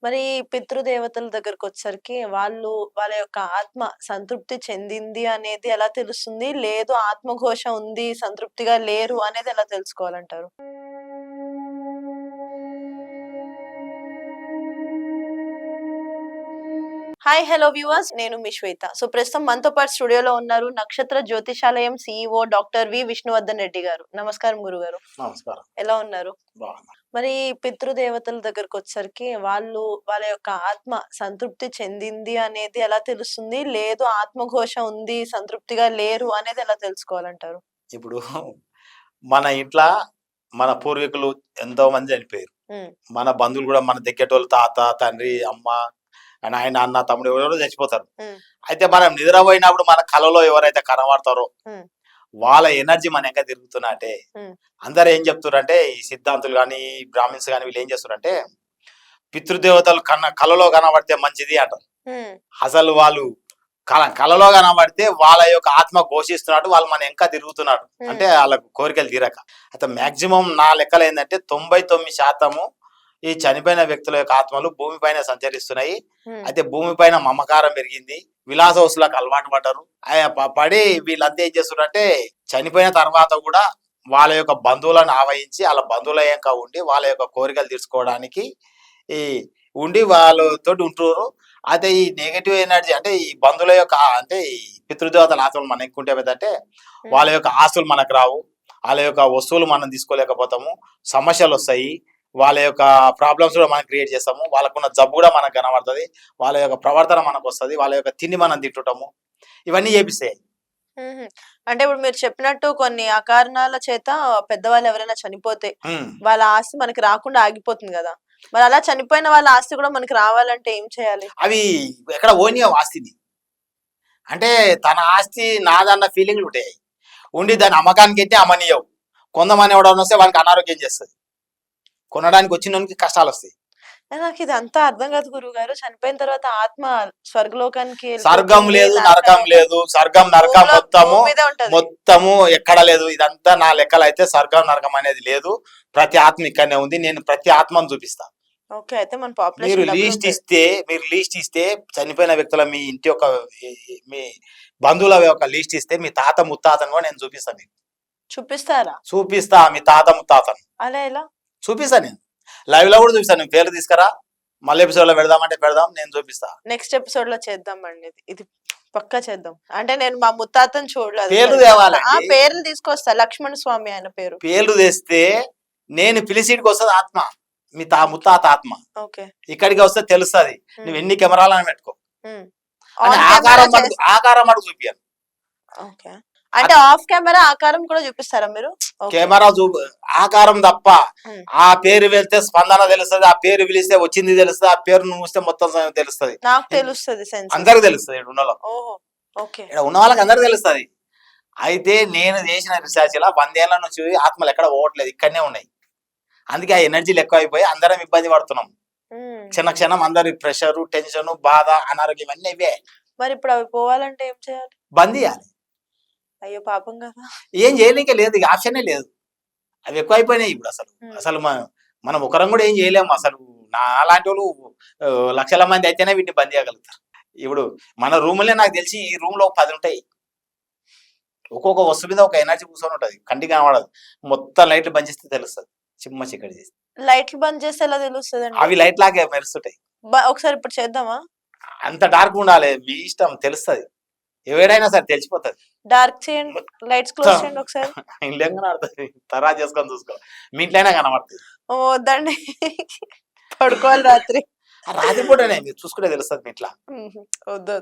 మరి పితృదేవతల దగ్గరకొచ్చేసరికి వాళ్ళ యొక్క ఆత్మ సంతృప్తి చెందింది అనేది ఎలా తెలుస్తుంది? లేదు ఆత్మఘోష ఉంది, సంతృప్తిగా లేరు అనేది ఎలా తెలుసుకోవాలంటారు? హాయ్! Hello viewers. నేను మీ శ్వేత. ప్రస్తుతం మనతో పాటు స్టూడియోలో ఉన్నారు Nakshatra Jyotishalayam CEO doctor V. Vishnuvardhan Reddy గారు. నమస్కారం గురుగారు. నమస్కారం. ఎలా ఉన్నారు? బాగున్నా. మరి పితృదేవతల దగ్గరకొచ్చేసరికి వాళ్ళ యొక్క ఆత్మ సంతృప్తి చెందింది అనేది ఎలా తెలుస్తుంది? లేదు ఆత్మఘోష ఉంది, సంతృప్తిగా లేరు అనేది ఎలా తెలుసుకోవాలంటారు? ఇప్పుడు మన ఇంట్లో మన పూర్వీకులు ఎంతో మంది చనిపోయారు. మన బంధువులు కూడా మన దగ్గరటోళ్ళు తాత, తండ్రి, అమ్మ, నాయన, అన్న, తమ్ముడు ఎవరెవరో చచ్చిపోతారు. అయితే మనం నిద్రపోయినప్పుడు మన కళలో ఎవరైతే కనబడతారో వాళ్ళ ఎనర్జీ మన ఇంకా తిరుగుతున్నట్టే. అందరు ఏం చెప్తున్నారంటే ఈ సిద్ధాంతులు కానీ బ్రాహ్మిన్స్ కానీ వీళ్ళు ఏం చేస్తున్నారంటే పితృదేవతలు కళలో కనబడితే మంచిది అంటారు. అసలు వాళ్ళు కళలో కనబడితే వాళ్ళ యొక్క ఆత్మ ఘోషిస్తున్నట్టు వాళ్ళు మన ఇంకా తిరుగుతున్నారు అంటే వాళ్ళకు కోరికలు తీరక. అయితే మాక్సిమం నా లెక్కలు ఏంటంటే 99% ఈ చనిపోయిన వ్యక్తుల యొక్క ఆత్మలు భూమిపైన సంచరిస్తున్నాయి. అయితే భూమిపైన మమకారం పెరిగింది, విలాస వస్తువులకు అలవాటు పడ్డారు. పడి వీళ్ళంతా ఏం చేస్తున్నారంటే చనిపోయిన తర్వాత కూడా వాళ్ళ యొక్క బంధువులను ఆవహించి వాళ్ళ బంధువుల యొక్క ఉండి వాళ్ళ యొక్క కోరికలు తీర్చుకోవడానికి ఉండి వాళ్ళతో ఉంటున్నారు. అయితే ఈ నెగటివ్ ఎనర్జీ అంటే ఈ బంధువుల యొక్క అంటే ఈ పితృదేవతల ఆత్మలు మనం ఎక్కుంటే ఏంటంటే వాళ్ళ యొక్క ఆస్తులు మనకు రావు, వాళ్ళ యొక్క వస్తువులు మనం తీసుకోలేకపోతాము, సమస్యలు వస్తాయి, వాళ్ళ యొక్క ప్రాబ్లమ్స్ కూడా మనం క్రియేట్ చేస్తాము, వాళ్ళకున్న జబ్బు కూడా మనకు కనబడుతుంది, వాళ్ళ యొక్క ప్రవర్తన మనకు వస్తుంది, వాళ్ళ యొక్క తిండి మనం తింటుంటాము, ఇవన్నీ చేపిస్తాయి. అంటే ఇప్పుడు మీరు చెప్పినట్టు కొన్ని అకారణాల చేత పెద్దవాళ్ళు ఎవరైనా చనిపోతే వాళ్ళ ఆస్తి మనకి రాకుండా ఆగిపోతుంది కదా. మరి అలా చనిపోయిన వాళ్ళ ఆస్తి కూడా మనకి రావాలంటే ఏం చేయాలి? అవి ఎక్కడ ఓనియవు ఆస్తిని అంటే తన ఆస్తి నాదన్న ఫీలింగ్లు ఉంటాయి ఉండి దాని అమ్మకానికి అయితే అమ్మనీయవు. కొంతమంది ఎవడన్నా వస్తే వానికి అనారోగ్యం చేస్తుంది, కొనడానికి వచ్చిన కష్టాలు వస్తాయి. నాకు ఇది అంతా అర్థం కాదు గురువు గారు. చనిపోయిన తర్వాత ఆత్మ స్వర్గలోకానికి స్వర్గం లేదు, నరకం లేదు. స్వర్గం నరకం మొత్తము ఎక్కడ లేదు. ఇదంతా నా లెక్కలు అయితే స్వర్గం నరకం అనేది లేదు. ప్రతి ఆత్మ ఇక్కడనే ఉంది. నేను ప్రతి ఆత్మను చూపిస్తా. మీరు లీస్ట్ ఇస్తే చనిపోయిన వ్యక్తుల మీ ఇంటి యొక్క మీ బంధువుల యొక్క లీస్ట్ ఇస్తే మీ తాత ముత్తాతను కూడా నేను చూపిస్తాను. మీకు చూపిస్తారా? చూపిస్తా. మీ తాత ముత్తాతను అలా ఎలా చూపిస్తా? నేను లైవ్ లో కూడా చూపిస్తాను. పేర్లు తీసుకురా, మళ్ళీ ఎపిసోడ్ లో పెడదామంటే పెడదాం, నేను చూపిస్తా. నెక్స్ట్ ఎపిసోడ్ లో చేద్దామండి. ఇది పక్కా చేద్దాం. అంటే నేను మా ముత్తాతను చూడలేదు. పేర్లు తేవాలి. పేర్లు తీసుకొస్తా. లక్ష్మణ స్వామి ఆయన పేరు. పేర్లు తెస్తే నేను పిలిచిడికి వస్తుంది ఆత్మ, మీ ముత్తాత ఆత్మ. ఇక్కడికి వస్తే తెలుస్తుంది. నువ్వు ఎన్ని కెమెరాలను పెట్టుకో, ఆకారం అడుగు చూపియాలి. అంటే ఆఫ్ కెమెరా ఆకారం కూడా చూపిస్తారా మీరు? కెమెరా ఆకారం తప్ప ఆ పేరు వెళ్తే స్పందన తెలుస్తుంది, ఆ పేరు పిలిస్తే వచ్చింది తెలుస్తుంది, ఆ పేరు నువ్వు చూస్తే మొత్తం తెలుస్తుంది. నాకు తెలుస్తుంది, అందరికి తెలుస్తుంది. ఇక్కడ ఉన్న వాళ్ళకి అందరికి తెలుస్తుంది. అయితే నేను చేసిన రీసెర్చ్ లా 100 ఏళ్ల నుంచి ఆత్మలు ఎక్కడ పోవట్లేదు, ఇక్కడనే ఉన్నాయి. అందుకే ఆ ఎనర్జీలు ఎక్కువ అయిపోయి అందరం ఇబ్బంది పడుతున్నాం. క్షణం అందరి ప్రెషర్, టెన్షన్, బాధ, అనారోగ్యం అన్నీ ఇవే. మరి ఇప్పుడు అవి పోవాలంటే ఏం చేయాలి? బంద్ చేయాలి. అయ్యో పాపం కదా. ఏం చేయలేకే లేదు, ఆప్షనే లేదు. అవి ఎక్కువ అయిపోయినాయి ఇప్పుడు. అసలు మనం ఒకరం కూడా ఏం చేయలేము. అసలు నా అలాంటి వాళ్ళు లక్షల మంది అయితేనే వీటిని బంద్ చేయగలుగుతారు. ఇప్పుడు మన రూమ్లే నాకు తెలిసి ఈ రూమ్ లో 10 ఉంటాయి. ఒక్కొక్క వస్తువు మీద ఒక ఎనర్జీ కూర్చొని ఉంటది, కంటికి కనబడదు. మొత్తం లైట్లు బంద్ చేస్తే తెలుస్తుంది. చిమ్మ చీకటి చేసి లైట్లు బంద్ చేస్తే ఎలా తెలుస్తుంది? అవి లైట్ లాగే మెరుస్తుంటాయి. ఒకసారి ఇప్పుడు చేద్దామా? అంత డార్క్ ఉండాలి, మీ ఇష్టం, తెలుస్తుంది. ఎవరైనా సరే తెలిసిపోతుంది. డార్క్ చేయండి, లైట్స్ క్లోజ్ చేయండి ఒకసారి. ఇంట్లో ఆడుతుంది, తర్వాత చేసుకొని చూసుకో. మీ ఇంట్లోనే కనబడుతుంది. వద్దండి, పడుకోవాలి రాత్రి పూటనే మీరు చూసుకుంటే తెలుస్తుంది. మీ ఇట్లా వద్దు,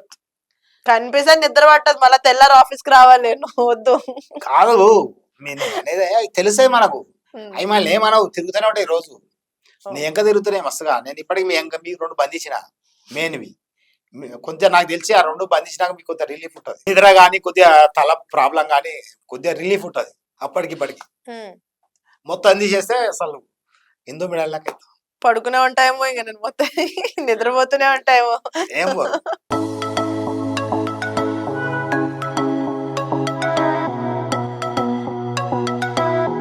కనిపిస్తే నిద్ర పట్టదు, మళ్ళీ తెల్లారు ఆఫీస్ కి రావాలి. నేను వద్దు. కాదు, తెలుసే మనకు. అవి మళ్ళీ ఏమనవు, తిరుగుతూనే ఉంటాయి రోజు. నీ ఎంక తిరుగుతున్నాయి మస్తుగా. నేను ఇప్పటికి మీ 2 బంధించిన మెయిన్వి. కొంచెం నాకు తెలిసి ఆ 2 బంధించినాక మీకు కొంత రిలీఫ్ ఉంటుంది. నిద్ర కానీ కొద్దిగా తల ప్రాబ్లం కానీ కొద్దిగా రిలీఫ్ ఉంటుంది. అప్పటికి ఇప్పటికి మొత్తం తీసేస్తే అసలు ఎందు మిడల్లాక పడుకునే ఉంటాయేమో. ఇక నేను మొత్తం నిద్రపోతూనే ఉంటాయేమో. ఏం